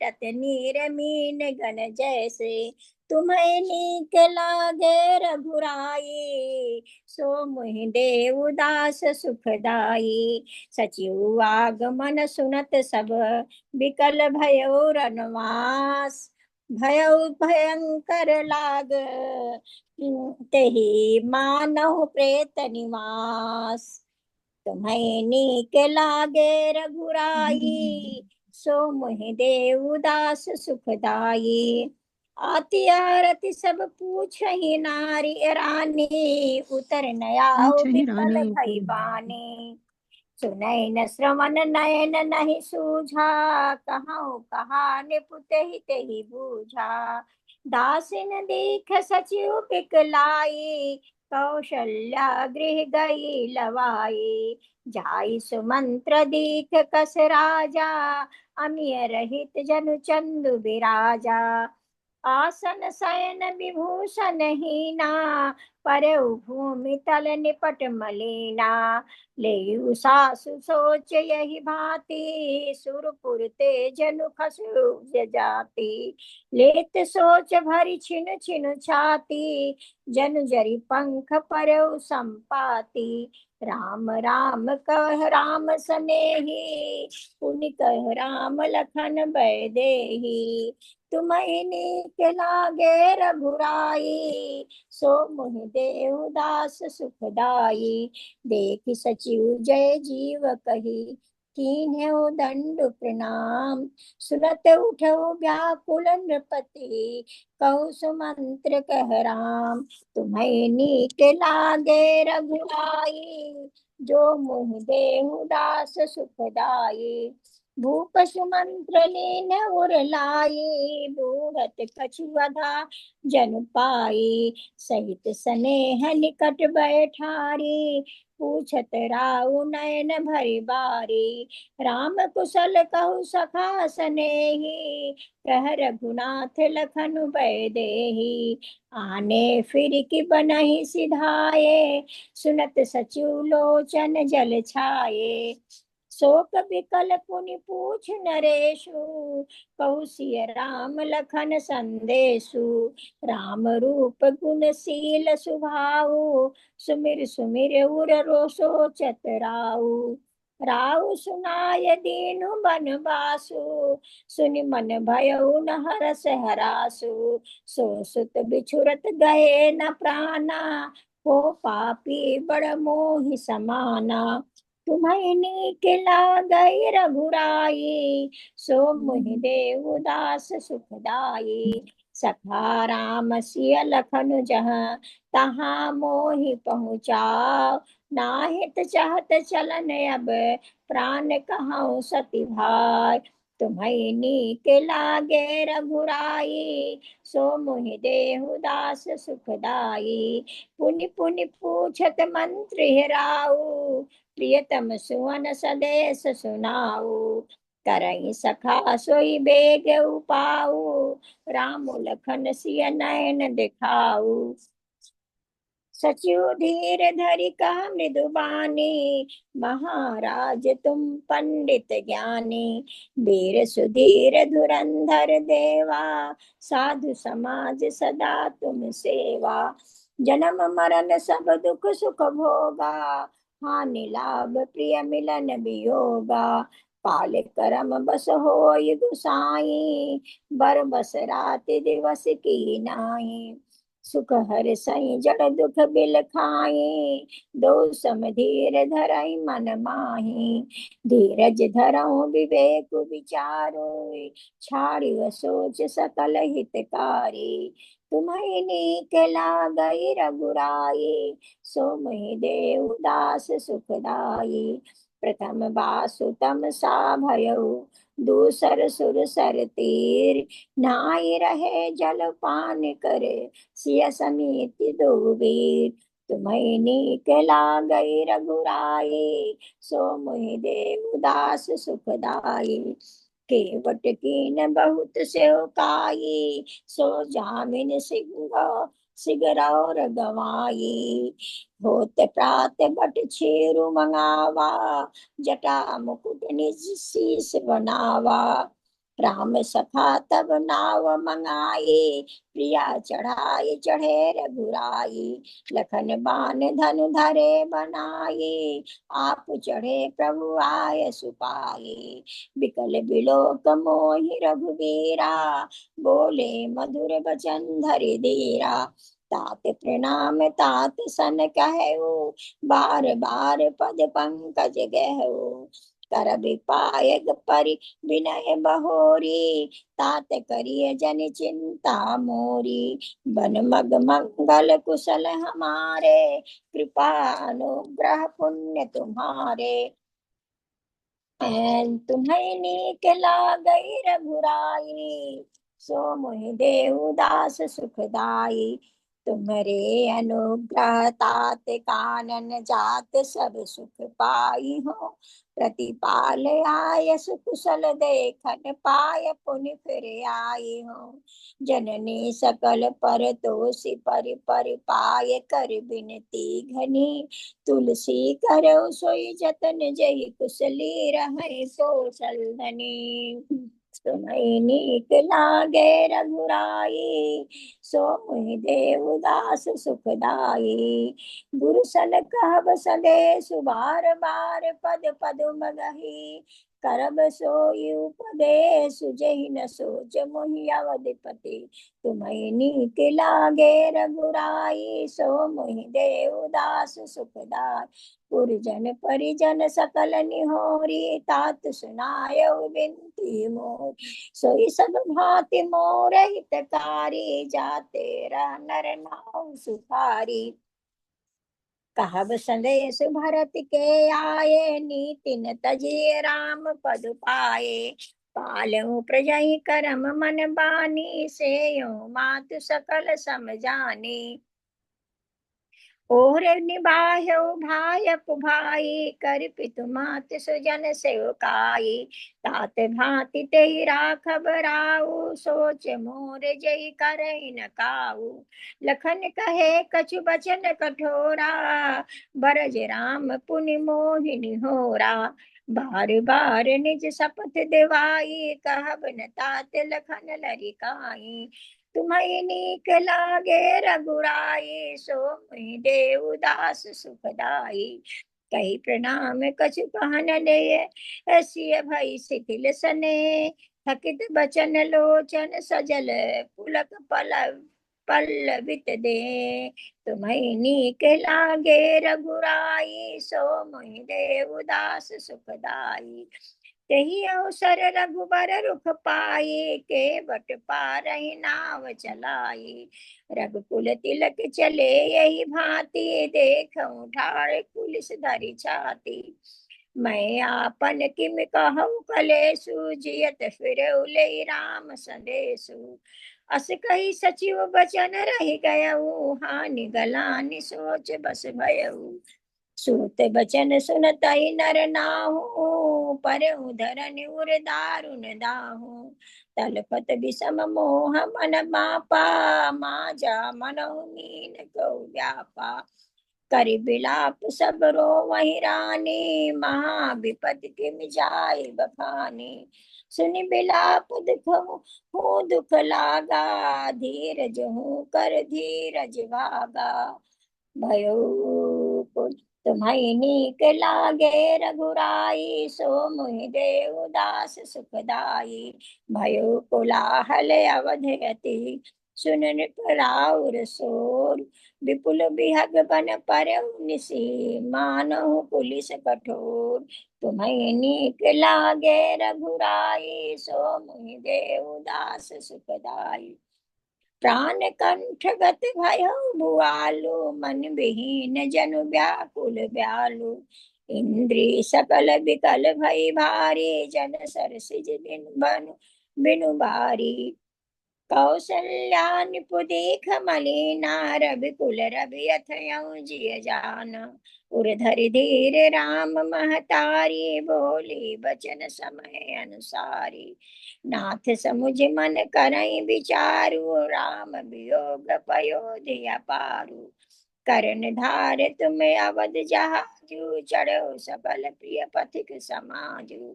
करत नीरमीन गण जैसे। तुम्हें नीक लागे रघुराई, सो मुहि देव दास सुखदाई। सचिव आगमन सुनत सब, विकल भयो रनवास। भयउ भयंकर लाग, तेहि मानहु प्रेत निवास। तुम्हें नीक लागे रघुराई, सो मुहि देव दास सुखदाई। आति आरती सब पूछहि नारी रानी, उतर नयाओ पूछहि बिकल रानी। भई बानी। सुनैन श्रवण नयन नहीं सूझा, कहूँ कहा निपुत ही तेहि बूझा। दासिन दीख सचिव बिकलाई, कौशल्या गृह गई लवाई। जाई सुमंत्र दीख कस राजा, अमिय रहित जनु चंदु बिराजा। आसन शयन विभूषण हीना, परउ भूमि तल निपट मलीना। लेयु सासु सोच यही भांति, सुरपुर ते जनु खसु जाति। लेत सोच भरी छिन छिन छाती, जनु जरि पंख परउ संपाति। राम राम कह राम सनेही, पुनि कह राम लखन बैदेही। तुम्हें नीक लागे रघुराई, सो मुहि देव दास सुखदाई। देख सचिव जय जीव कही, कीन्हे दंड प्रणाम। सुनत उठो व्याकुल नृपति, कहु सुमंत्र कह राम। तुम्हें नीक लागे रघुराई, जो मुहि देहु दास सुखदाई। भूप सुमंत्र लीन उर लाई, बूढ़त कछु वधा जन पाई। सहित स्नेह निकट बैठारी, पूछत राउ नयन भरि बारी। राम कुशल कहु सखा सनेही, कह रघुनाथ लखन बैदेही। आने फिर की बनहि सिधाए, सुनत सचिव लोचन जल छाए। शोक विकल पुनि पूछ नरेशु, कहु सिय राम लखन संदेशु। राम रूप गुणशील स्वभाव, सुमिर सुमिर उर रोषो चतराऊ। राउ सुनाय दीनु बनवासु, सुनि मन भयउ न हरस हरासु। सो सुत बिछुरत गए न प्राणा, हो पापी बड़ मोहि समाना। तुम्हें नीक लागई रघुराई, सो मुहि देव दास सुखदाई। सखा राम सिय लखन जहाँ, तहाँ मोहि पहुँचाओ। नाहित चाहत चलन अब, प्राण कहूँ सती भाई। तुम्हें नीक लागे रघुराई, सो मुहि देहु दास सुखदाई। पुनि पुनि पूछत मंत्र हेराऊ, प्रियतम सुवन सदेश सुनाऊ। करई सखा सोई बेग उपाऊ, राम लखन सिय नयन दिखाऊ। सचिव धीर धरि कहा मृदु बानी, महाराज तुम पंडित ज्ञानी। वीर सुधीर धुरंधर देवा, साधु समाज सदा तुम सेवा। जन्म मरण सब दुख सुख भोगा, हानि लाभ प्रिय मिलन वियोगा। काल करम बस होय गुसाई, बर बस राति दिवस की नाई। सुख हर सई जड़ दुख बिल खाई, दो सम धीर धरई मन माही। धीरज धरऊ विवेक विचारो, छाड़िय सोच सकल हितकारी। तुम्हें नीक लागई रघुराई, सो मुहि देव दास सुखदाई। प्रथम बासुतम सा भयउ, दूसर सुर सर तीर। नाई रहे जल पान करे, सिय समीति दो वीर। तुम्हें नीक लागई रघुराई, सो मुहि देव दास सुखदाई। केवट कीन बहुत सेव काई, सो जामिन सिगरौर गवाई। होत प्रात बट छेरु मंगावा, जटा मुकुट निज शीस बनावा। राम सखा तब नाव मंगाई, प्रिया चढ़ाई चढ़े रघुराई। लखन बान धनु धरे बनाई, आप चढ़े प्रभु आय सुपाई। बिकल बिलोक मोहि रघुवीरा, बोले मधुर बचन धरि धीरा। तात प्रणाम तात सन कहऊ, बार बार पद पंकज गहऊ। कर विपायक परि विनय बहोरी, तात करिय जन चिंता मोरी। बन मग मंगल कुशल हमारे, कृपा अनुग्रह पुण्य तुम्हारे। तुम्हें नीक लागई रघुराई, सो मोहि देहु दास सुखदाई। तुम्हरे अनुग्रह तात कानन जात, सब सुख पाई हो। प्रतिपाल आय सुकुशल देखन पाय, पुनि फिर आई हो। जननी सकल पर तोषि परि परि पाय, कर बिनती घनी तुलसी करौ सोई जतन। जहि कुशली रहै कौशल धनी। सुनई नीक लागे रघुराई, सो मुहि देव दास सुखदाई। गुरु सन कहब सदेशु, बार बार पद पद मगही। करब सोई उपदेश, जेहि न सोच मोहि अवधिपति। तुम्हें नीक लागे रघुराई, सो मोहि देव दास सुखदाई। गुरुजन परिजन सकल निहोरी, तात सुनायउ बिनती मोरी। सोई सब भांति मोर हितकारी, जाते रह नर नाउ सुखारी। कहब संदेश भरत के आये, नीति न तजिए राम पद पाए। पालऊ प्रजहि करम मन बानी, सेयो मातु सकल सम जानी। और निबाह्यो भाय भाई, कर पितु मात सुजन सेवकाई। तात भांति तेहि राखब राउ, सोच मोर जई करई न काऊ। लखन कहे कछु बचन कठोरा, बरज राम पुनि मोहि होरा। बार बार निज शपथ दिवाई, कहब न तात लखन लरिकाई। तुम्हें नीक लागे रघुराई, सो मुहि देव दास सुखदाई। कही प्रणाम कछु कहन ले, सिय भई शिथिल सने। थकित बचन लोचन सजल, पुलक पल्लवित दे। तुम्हें नीक लागे रघुराई, सो मुहि देव दास सुखदाई। तेहि अवसर रघुबर रुख पाई, के बट पारहि नाव चलाई। रघुकुल तिलक चले यही भांति, देखऊं ठाड़ पुलिस धरि छाती। मैं आपन किम कहूँ कलेसु, जियत फिरऊ लेई राम संदेशु। अस कही सचिव बचन रहि गयऊ, हानि गलानि सोच बस भयऊ। सूत बचन सुनतई नर नाहु, परउ धरनि उर दारुन दाहु। तलपत विषम मोह मन बापा, माजा मनहु मीन गौ व्यापा। करि बिलाप सब रोवहि रानी, महा विपद किम जाय बखानी। सुनि बिलाप दुख दुख लागा, धीरज हूँ कर धीरज भागा। भयो तुम्हें नीक लागे रघुराई, सो मुहि देव दास सुखदाई। भयो कोलाहल अवधयति, सुन नृपराउर शोर। विपुल बिहग बन परउ निसी, मानहु पुलिस कठोर। तुम्हें नीक लागे रघुराई, सो मुहि देव दास सुखदाई। प्राण कंठ गत भयो भुआलु, मन विहीन जनु व्याकुल व्यालु। इंद्रिय सकल विकल भई भारी, जन सरसिज बिनु बारी। कौसल्या निपुदेख मलिना, रविकुल रवि अथयं जिय जाना। उर्धरि धीर राम महतारी, बोली बचन समय अनुसारी। नाथ समुझ मन करई विचारु, राम वियोग पयोधि अपारु। करण धार तुम अवध जहाजु, चढ़ो सबल प्रिय पथिक समाजु।